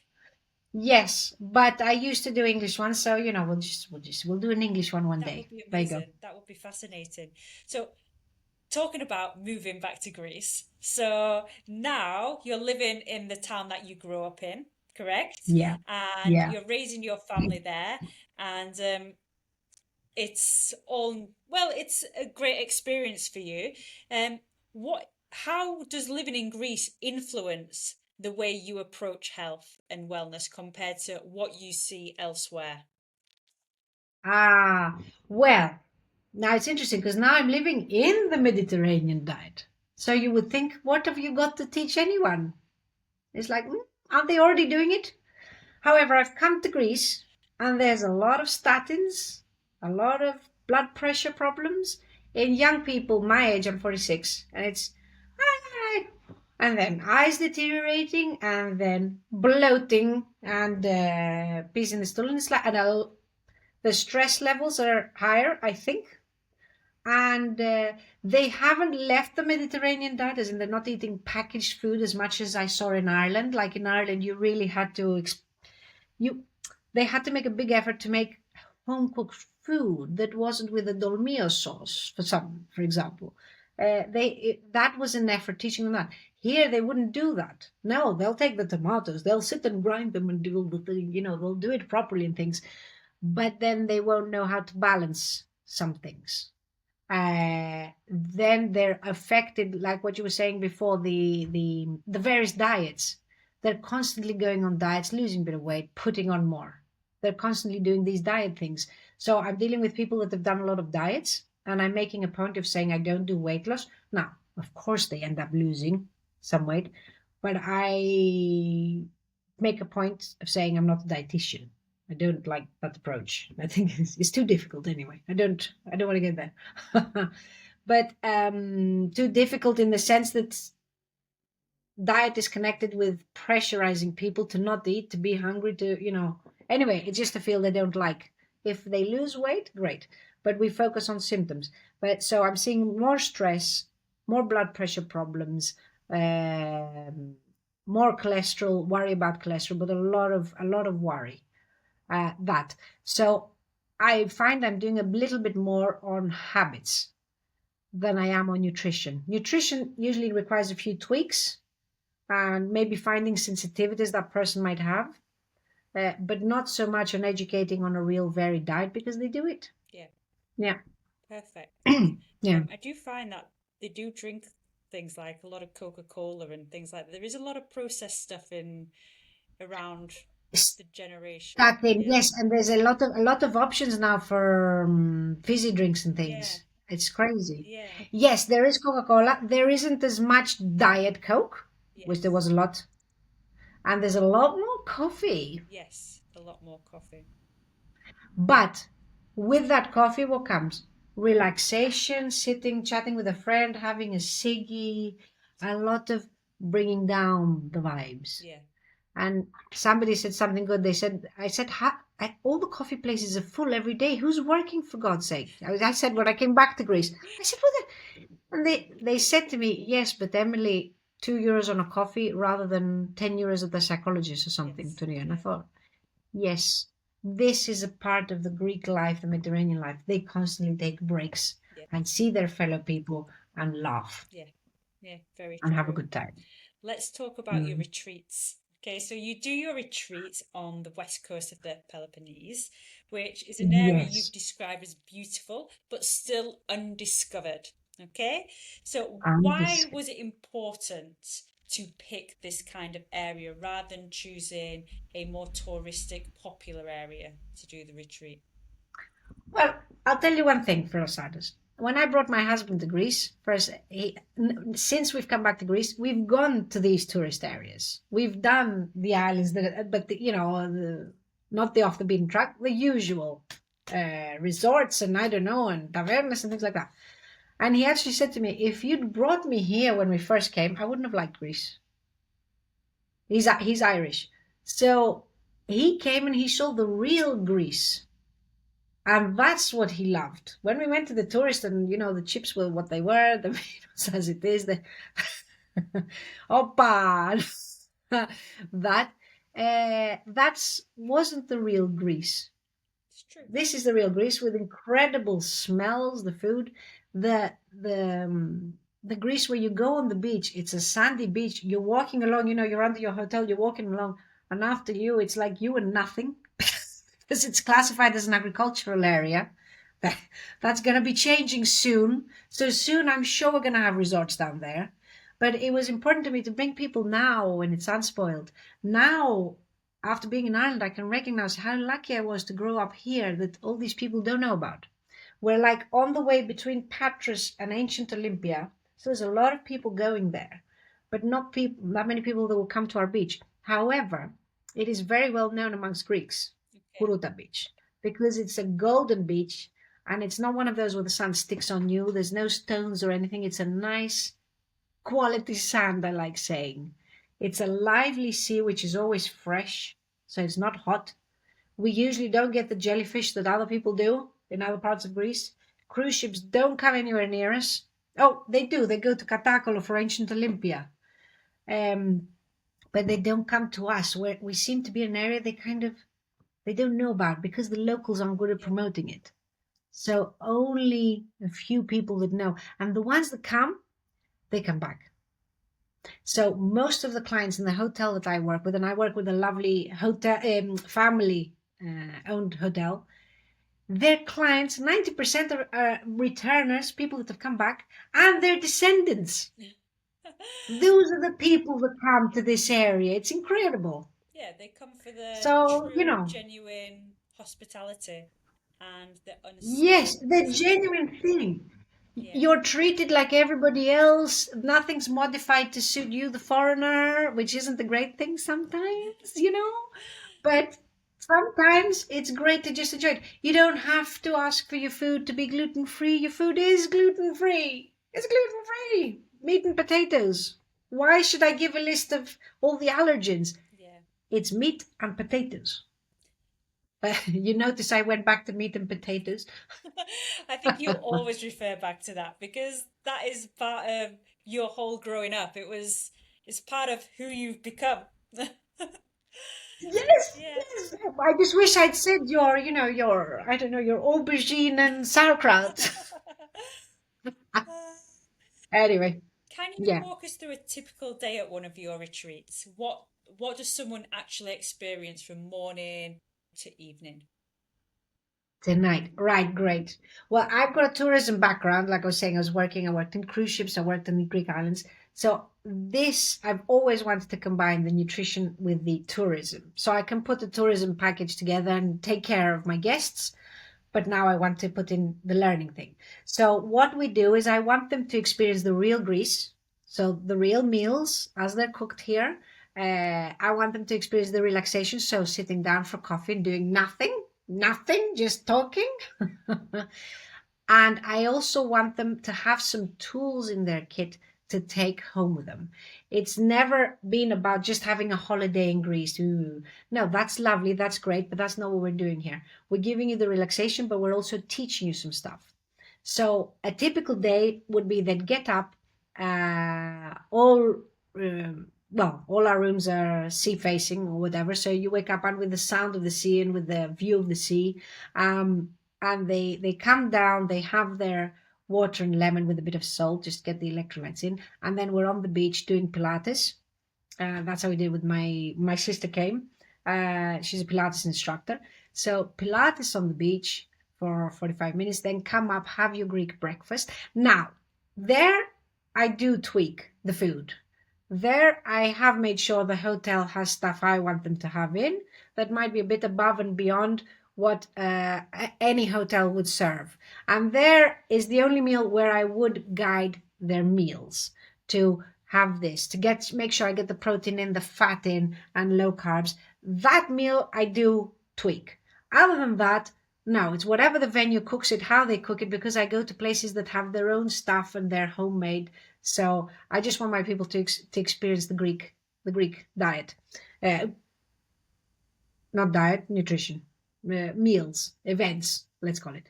Yes, but I used to do English ones, so we'll do an English one That day. would be There you go. amazing. That would be fascinating. So talking about moving back to Greece. So now you're living in the town that you grew up in, correct? Yeah, And yeah. you're raising your family there, and it's all well, it's a great experience for you. How does living in Greece influence the way you approach health and wellness compared to what you see elsewhere? Ah, well, now it's interesting because now I'm living in the Mediterranean diet. So you would think, what have you got to teach anyone? It's like, aren't they already doing it? However, I've come to Greece and there's a lot of statins, a lot of blood pressure problems in young people my age. I'm 46, and it's and then eyes deteriorating, and then bloating, and peas in the stool. And it's like, the stress levels are higher, I think, and they haven't left the Mediterranean diet, as in they're not eating packaged food as much as I saw in Ireland. Like in Ireland, you really had to you they had to make a big effort to make home cooked food that wasn't with a dolmio sauce for example. That was an effort teaching them that. Here they wouldn't do that. No, they'll take the tomatoes, they'll sit and grind them and do all the thing, they'll do it properly and things, but then they won't know how to balance some things. Then they're affected, like what you were saying before, the various diets. They're constantly going on diets, losing a bit of weight, putting on more. They're constantly doing these diet things. So I'm dealing with people that have done a lot of diets, and I'm making a point of saying I don't do weight loss. Now, of course, they end up losing some weight, but I make a point of saying I'm not a dietitian. I don't like that approach. I think it's too difficult anyway. I don't want to get there. But too difficult in the sense that diet is connected with pressurizing people to not eat, to be hungry, Anyway, it's just a field I don't like. If they lose weight, great. But we focus on symptoms. But so I'm seeing more stress, more blood pressure problems, more cholesterol, worry about cholesterol, but a lot of worry. That. So I find I'm doing a little bit more on habits than I am on nutrition. Nutrition usually requires a few tweaks and maybe finding sensitivities that person might have, but not so much on educating on a real varied diet because they do it. Yeah, Yeah. perfect. Yeah. I do find that they do drink things like a lot of Coca-Cola and things like that. There is a lot of processed stuff in around the generation. That thing, Yeah. yes, and there's a lot of options now for fizzy drinks and Yeah. things. It's crazy. Yeah. Yes, there is Coca-Cola. There isn't as much Diet Coke, which there Yes. was a lot, and there's a lot more coffee. Yes. A lot more coffee. But with that coffee, what comes? Relaxation, sitting, chatting with a friend, having a ciggy, a lot of bringing down the vibes. Yeah. And somebody said something good. I said, all the coffee places are full every day. Who's working, for God's sake? I said when I came back to Greece, I said, and they said to me, yes, but Emily, €2 on a coffee rather than €10 at the psychologist or something, Yes. to And I Yeah. thought, yes, this is a part of the Greek life, the Mediterranean life. They constantly take breaks Yeah. and see their fellow people and laugh Yeah. Yeah. Very and have a true. good time. Let's talk about your Mm. retreats. Okay, so you do your retreat on the west coast of the Peloponnese, which is an area you've Yes, described as beautiful but still undiscovered. Okay, so and why this. was it important to pick this kind of area rather than choosing a more touristic, popular area to do the retreat? Well, I'll tell you one thing for starters. When I brought my husband to Greece, first, since we've come back to Greece, we've gone to these tourist areas. We've done the islands, not the off the beaten track, the usual resorts and I don't know, and tavernas and things like that. And he actually said to me, if you'd brought me here when we first came, I wouldn't have liked Greece. He's Irish. So he came and he saw the real Greece. And that's what he loved. When we went to the tourist and, the chips were what they were, the Venus as it is, the Opa, that, that's wasn't the real Greece. It's true. This is the real Greece with incredible smells, the food. the Greece where you go on the beach, it's a sandy beach. You're walking along, you're under your hotel, you're walking along, and after you, it's like you and nothing, because it's classified as an agricultural area. That's going to be changing soon. So soon, I'm sure we're going to have resorts down there. But it was important to me to bring people now when it's unspoiled. Now, after being in Ireland, I can recognize how lucky I was to grow up here that all these people don't know about. We're like on the way between Patras and ancient Olympia. So there's a lot of people going there, but not many people that will come to our beach. However, it is very well known amongst Greeks, Kuruta Beach, because it's a golden beach and it's not one of those where the sun sticks on you. There's no stones or anything. It's a nice quality sand, I like saying. It's a lively sea, which is always fresh, so it's not hot. We usually don't get the jellyfish that other people do in other parts of Greece. Cruise ships don't come anywhere near us. Oh, they do. They go to Katakolo for ancient Olympia. But they don't come to us, where we seem to be an area they don't know about because the locals aren't good at promoting it. So only a few people that know. And the ones that come, they come back. So most of the clients in the hotel that I work with, and I work with a lovely hotel family owned hotel, their clients, 90% are returners, people that have come back, and their descendants. Those are the people that come to this area. It's incredible. Yeah, they come for the So, true, genuine hospitality and the yes, the unspoiledness of it. genuine thing. Yeah, You're treated like everybody else. Nothing's modified to suit you, the foreigner, which isn't a great thing sometimes. But sometimes it's great to just enjoy it. You don't have to ask for your food to be gluten free. Your food is gluten free. It's gluten free. Meat and potatoes. Why should I give a list of all the allergens? yeah. It's meat and potatoes. You notice I went back to meat and potatoes. I think you always refer back to that because that is part of your whole growing up. It's part of who you've become. Yes, Yeah. yes. I just wish I'd said I don't know, your aubergine and sauerkraut. Anyway, Can you yeah, walk us through a typical day at one of your retreats? What does someone actually experience from morning to evening? tonight. Right, great. Well, I've got a tourism background. Like I was saying, I worked in cruise ships, I worked in the Greek islands. So I've always wanted to combine the nutrition with the tourism. So I can put a tourism package together and take care of my guests, but now I want to put in the learning thing. So what we do is I want them to experience the real Greece, so the real meals as they're cooked here. I want them to experience the relaxation, so sitting down for coffee and doing nothing, just talking. And I also want them to have some tools in their kit to take home with them. It's never been about just having a holiday in Greece. Ooh. No, that's lovely, that's great, but that's not what we're doing here. We're giving you the relaxation, but we're also teaching you some stuff. So a typical day would be that get up, all our rooms are sea facing or whatever. So you wake up and with the sound of the sea and with the view of the sea. And they come down, they have their water and lemon with a bit of salt, just get the electrolytes in. And then we're on the beach doing Pilates. That's how we did with my sister came. She's a Pilates instructor. So Pilates on the beach for 45 minutes, then come up, have your Greek breakfast. Now, there I do tweak the food. There I have made sure the hotel has stuff I want them to have in that might be a bit above and beyond what any hotel would serve. And there is the only meal where I would guide their meals to have this, to make sure I get the protein in, the fat in, and low carbs. That meal I do tweak. Other than that, no, it's whatever the venue cooks it, how they cook it, because I go to places that have their own stuff and they're homemade. So I just want my people to experience the Greek diet, uh, not diet, nutrition, meals, events, let's call it.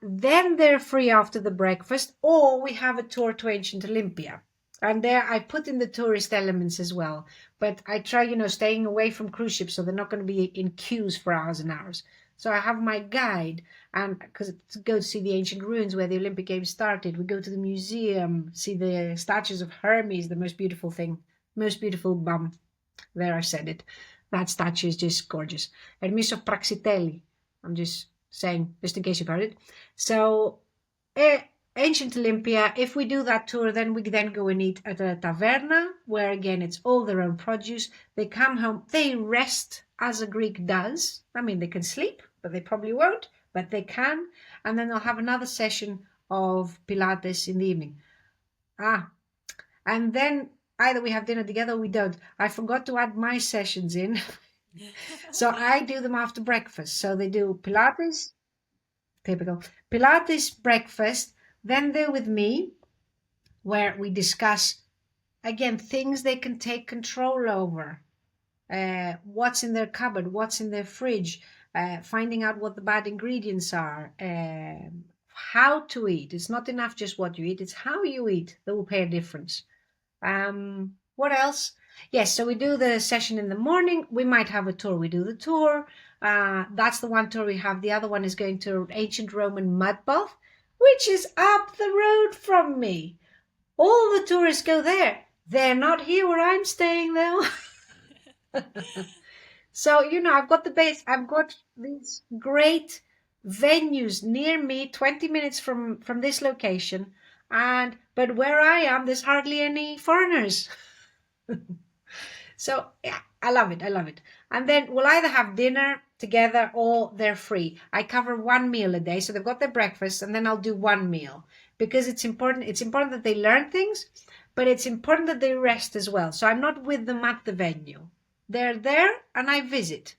Then they're free after the breakfast, or we have a tour to ancient Olympia. And there I put in the tourist elements as well. But I try, staying away from cruise ships so they're not going to be in queues for hours and hours. So I have my guide, and because to go to see the ancient ruins where the Olympic Games started, we go to the museum, see the statues of Hermes, the most beautiful thing, most beautiful bum. There, I said it. That statue is just gorgeous. Hermes of Praxitelli. I'm just saying, just in case you've heard it. So, eh, ancient Olympia. If we do that tour, then we then go and eat at a taverna, where again it's all their own produce. They come home, they rest as a Greek does. I mean, they can sleep, but they probably won't, but they can. And then they'll have another session of Pilates in the evening. Ah, and then either we have dinner together or we don't. I forgot to add my sessions in. So I do them after breakfast. So they do Pilates, typical Pilates breakfast, then they're with me, where we discuss again things they can take control over. What's in their cupboard, what's in their fridge, finding out what the bad ingredients are, how to eat. It's not enough just what you eat, it's how you eat that will pay a difference. What else? Yes, so we do the session in the morning. We might have a tour. We do the tour. That's the one tour we have. The other one is going to ancient Roman mud bath, which is up the road from me. All the tourists go there. They're not here where I'm staying though. So, I've got the base. I've got these great venues near me, 20 minutes from this location. But where I am, there's hardly any foreigners. So yeah, I love it. I love it. And then we'll either have dinner together or they're free. I cover one meal a day. So they've got their breakfast and then I'll do one meal because it's important. It's important that they learn things, but it's important that they rest as well. So I'm not with them at the venue. They're there and I visit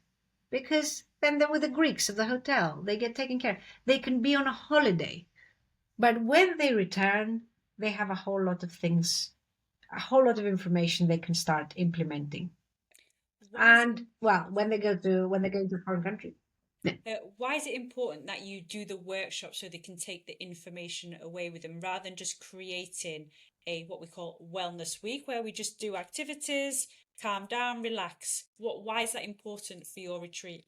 because then they're with the Greeks of the hotel. They get taken care of. They can be on a holiday. But when they return, they have a whole lot of things, a whole lot of information they can start implementing. Why is it And well, when they go to a foreign country. Yeah. why is it important that you do the workshop so they can take the information away with them rather than just creating a what we call wellness week where we just do activities, calm down, relax? Why is that important for your retreat?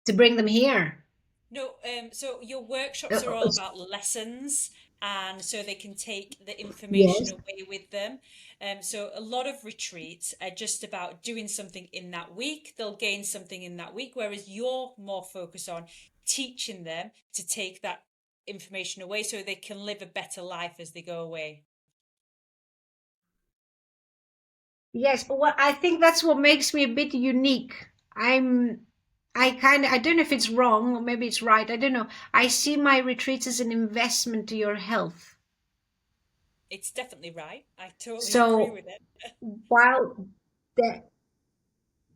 To bring them here. No, so your workshops are Uh, all about lessons, and so they can take the information yes. away with them. So a lot of retreats are just about doing something in that week. They'll gain something in that week, whereas you're more focused on teaching them to take that information away so they can live a better life as they go away. Yes. Well, I think that's what makes me a bit unique. I don't know if it's wrong or maybe it's right. I don't know. I see my retreats as an investment to your health. It's definitely right. I totally agree So with it. while the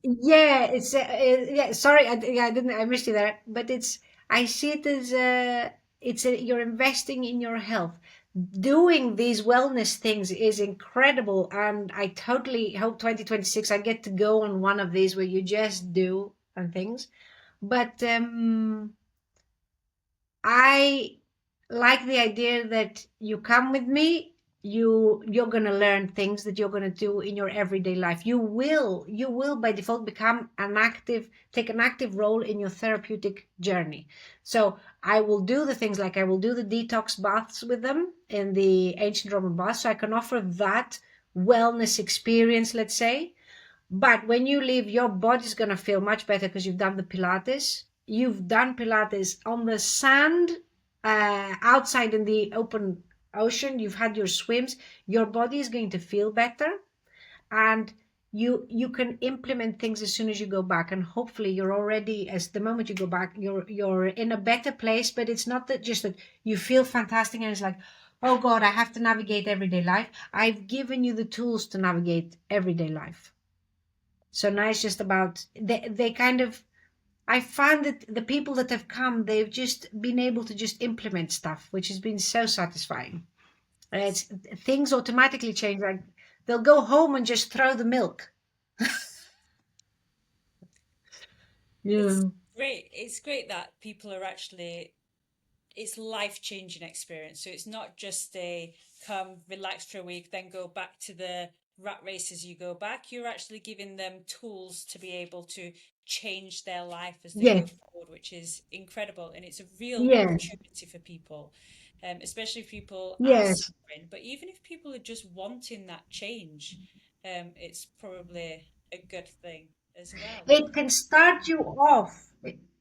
yeah, yeah. Sorry, yeah, I missed you there. But I see it as you're investing in your health. Doing these wellness things is incredible, and I totally hope 2026 I get to go on one of these where you just do and things. But I like the idea that you come with me, you're going to learn things that you're going to do in your everyday life. You will by default become take an active role in your therapeutic journey. So I will do the things like I will do the detox baths with them in the ancient Roman baths. So I can offer that wellness experience, let's say. But when you leave, your body's going to feel much better because you've done the Pilates. You've done Pilates on the sand, outside in the open ocean. You've had your swims. Your body is going to feel better, and you can implement things as soon as you go back. And hopefully, you're already as the moment you go back, you're in a better place. But it's not that just that you feel fantastic and it's like, oh God, I have to navigate everyday life. I've given you the tools to navigate everyday life. So now it's just about they kind of I find that the people that have come, they've just been able to just implement stuff, which has been so satisfying. It's things automatically change. Like they'll go home and just throw the milk. It's Yeah. great. It's great that people are actually it's life-changing experience. So it's not just a come, relax for a week, then go back to the rat race as you go back. You're actually giving them tools to be able to change their life as they go Yes, forward, which is incredible. And it's a real yes, opportunity for people, especially if people are yes. suffering. But even if people are just wanting that change, it's probably a good thing as well. It can start you off.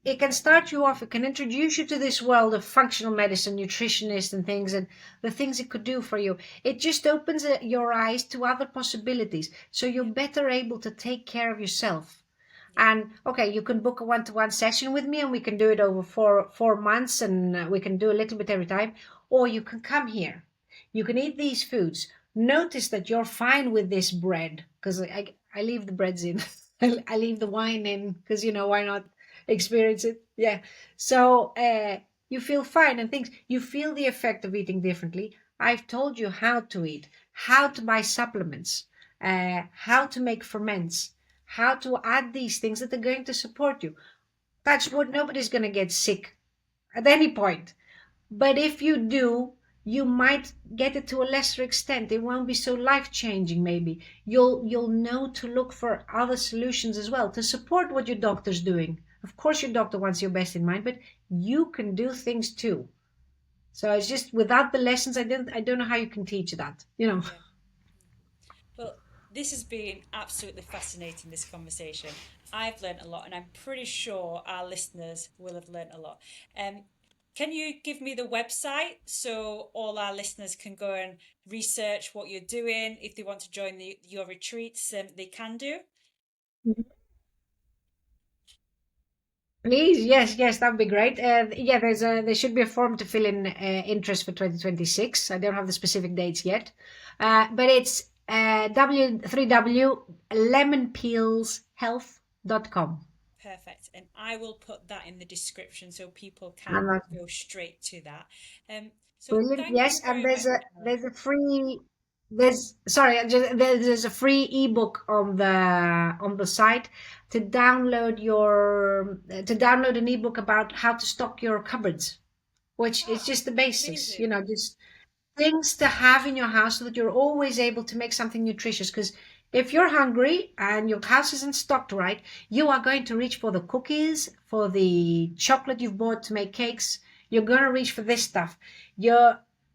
It can start you off. It can introduce you to this world of functional medicine, nutritionist, and things, and the things it could do for you. It just opens your eyes to other possibilities. So you're Yeah, better able to take care of yourself. yeah, And okay, you can book a one-to-one session with me, and we can do it over four months, and we can do a little bit every time. Or you can come here. You can eat these foods. Notice that you're fine with this bread because I leave the breads in. I leave the wine in because why not experience it? Yeah. So you feel fine and things. You feel the effect of eating differently. I've told you how to eat, how to buy supplements, how to make ferments, how to add these things that are going to support you. Touch wood, nobody's going to get sick at any point. But if you do, you might get it to a lesser extent. It won't be so life-changing, maybe. You'll know to look for other solutions as well to support what your doctor's doing. Of course, your doctor wants your best in mind, but you can do things too. So it's just without the lessons, I don't know how you can teach that. yeah. Well, this has been absolutely fascinating, this conversation. I've learned a lot, and I'm pretty sure our listeners will have learned a lot. Um, can you give me the website so all our listeners can go and research what you're doing? If they want to join your retreats, they can do. Please, yes, that'd be great. Yeah, there should be a form to fill in interest for 2026. I don't have the specific dates yet, but it's w3w.lemonpeelshealth.com. Perfect. And I will put that in the description so people can And that's go straight to that. So brilliant. thank you Yes, and very much, Emily. there's a free there's sorry there's a free ebook on the site to download an ebook about how to stock your cupboards, which is Ah, just the basics, amazing. just things to have in your house so that you're always able to make something nutritious. Because if you're hungry and your house isn't stocked right, you are going to reach for the cookies, for the chocolate you've bought to make cakes. You're going to reach for this stuff.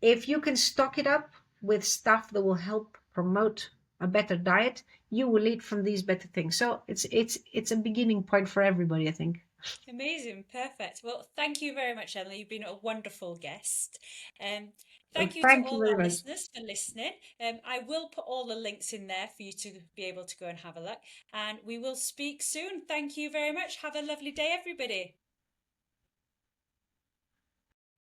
If you can stock it up with stuff that will help promote a better diet, you will eat from these better things. So it's a beginning point for everybody, I think. Amazing. Perfect. Well, thank you very much, Emily. You've been a wonderful guest. Um, So thank you to thank you all very our much. listeners for listening. I will put all the links in there for you to be able to go and have a look. And we will speak soon. Thank you very much. Have a lovely day, everybody.